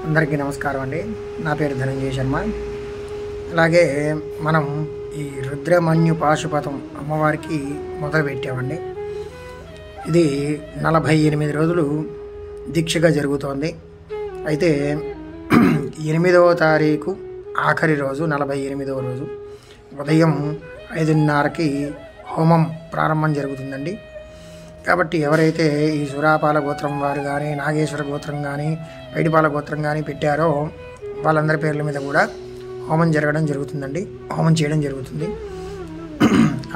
అందరికీ నమస్కారం అండి. నా పేరు ధనంజయ శర్మ. అలాగే మనం ఈ రుద్రమన్యు పాశుపతం అమ్మవారికి మొదలు పెట్టామండి. ఇది 48 రోజులు దీక్షగా జరుగుతోంది. అయితే 8వ తారీఖు ఆఖరి రోజు, 48వ రోజు ఉదయం 5:30కి హోమం ప్రారంభం జరుగుతుందండి. కాబట్టి ఎవరైతే ఈ సురాపాల గోత్రం వారు కానీ, నాగేశ్వర గోత్రం కానీ, పైడిపాల గోత్రం కానీ పెట్టారో వాళ్ళందరి పేర్ల మీద కూడా హోమం జరగడం జరుగుతుందండి, హోమం చేయడం జరుగుతుంది.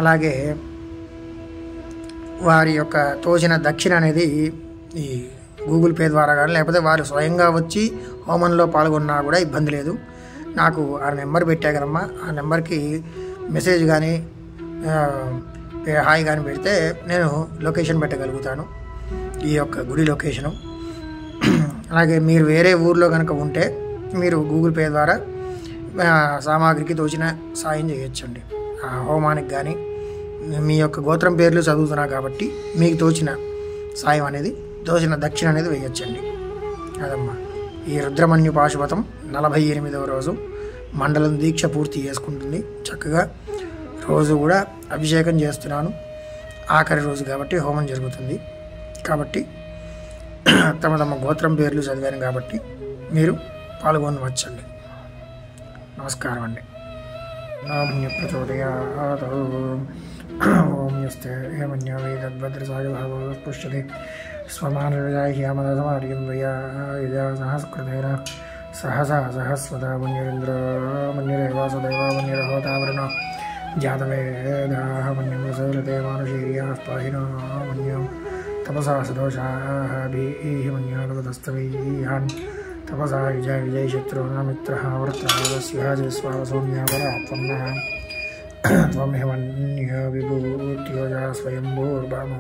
అలాగే వారి యొక్క తోచిన దక్షిణ అనేది ఈ గూగుల్ పే ద్వారా కానీ, లేకపోతే వారు స్వయంగా వచ్చి హోమంలో పాల్గొన్నా కూడా ఇబ్బంది లేదు. నాకు ఆ నెంబర్ పెట్టా కదమ్మా, ఆ నెంబర్కి మెసేజ్ కానీ హాయ్ కానీ పెడితే నేను లొకేషన్ పెట్టగలుగుతాను, ఈ యొక్క గుడి లొకేషను. అలాగే మీరు వేరే ఊర్లో కనుక ఉంటే మీరు గూగుల్ పే ద్వారా సామాగ్రికి తోచిన సాయం చేయొచ్చండి. ఆ హోమానికి కానీ మీ యొక్క గోత్రం పేర్లు చదువుతున్నా కాబట్టి మీకు తోచిన సాయం అనేది, తోచిన దక్షిణ అనేది వేయొచ్చండి. అదమ్మా ఈ రుద్రమన్యు పాశుపతం 48వ రోజు మండలం దీక్ష పూర్తి చేసుకుంటుంది. చక్కగా రోజు కూడా అభిషేకం చేస్తున్నాను. ఆఖరి రోజు కాబట్టి హోమం జరుగుతుంది. కాబట్టి తమ తమ గోత్రం పేర్లు చదివాను కాబట్టి మీరు పాల్గొనవచ్చండి. నమస్కారం అండి. నామ్య ప్రచోదయాత్ ఓం యస్తే హేమన్య వేదద్భద్రసాగభావ పుష్యతే స్వమానర్యామదసమార్యం వయా సహస్కృతేన సహసా సహస్వత మన్యురింద్ర మన్యురేవాసుదేవ మన్యురహోతావరణ జాతవేదాః మన్యం రసోలతే మానుషీర్యాః పాహినో మన్యం తపసా సదోషాభిః మన్యాలవదస్తవైహాన్ తపసా విజయ శత్రునామిత్రః వృత్రావస్య స్వావసౌమ్యాపరాత్మన్నః త్వం హిమన్యో విభూత్యోజా స్వయంభూర్భామో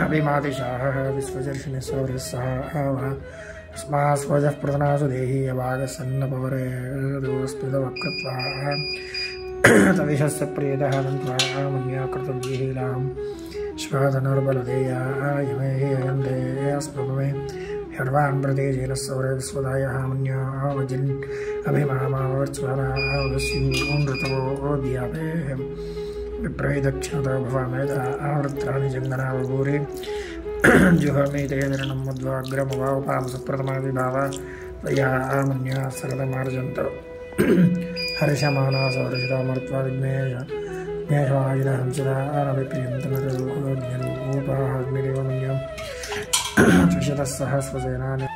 అభిమాతిశాః విశ్వజర్షిణి సౌరస్సః స్మాస్వజః ప్రతనాసు దేహి అభాగసన్నపవరే దోస్మిదవక్రత్వాః తవిషస్య ప్రియతః నంత్వా మన్యాకృతవ్యేలాం శ్వాధనుర్బలదేయాయమే యందే స్మృమే హర్వాన్ ప్రదేశేన సౌరే విశ్వదాయః మన్యావజిన్ అభిమామావర్చ్వానావస్యూం ఋతవో ద్యాపే విప్రై దక్షిణతో భవామేధ ఆవృత్రాణి జంగనావభూరి జుహమీతేదరణం మధ్వాగ్రమవాపాంసప్రథమావిభావ తయా మన్యా సరదమార్జంతో హర్షమానా సౌరషితామర్త్వా విఘ్నేశవాజిన హంసిదానవిప్రియంతనరూపాగ్నిరేవ మన్యం త్రిశతసహస్రసేనాని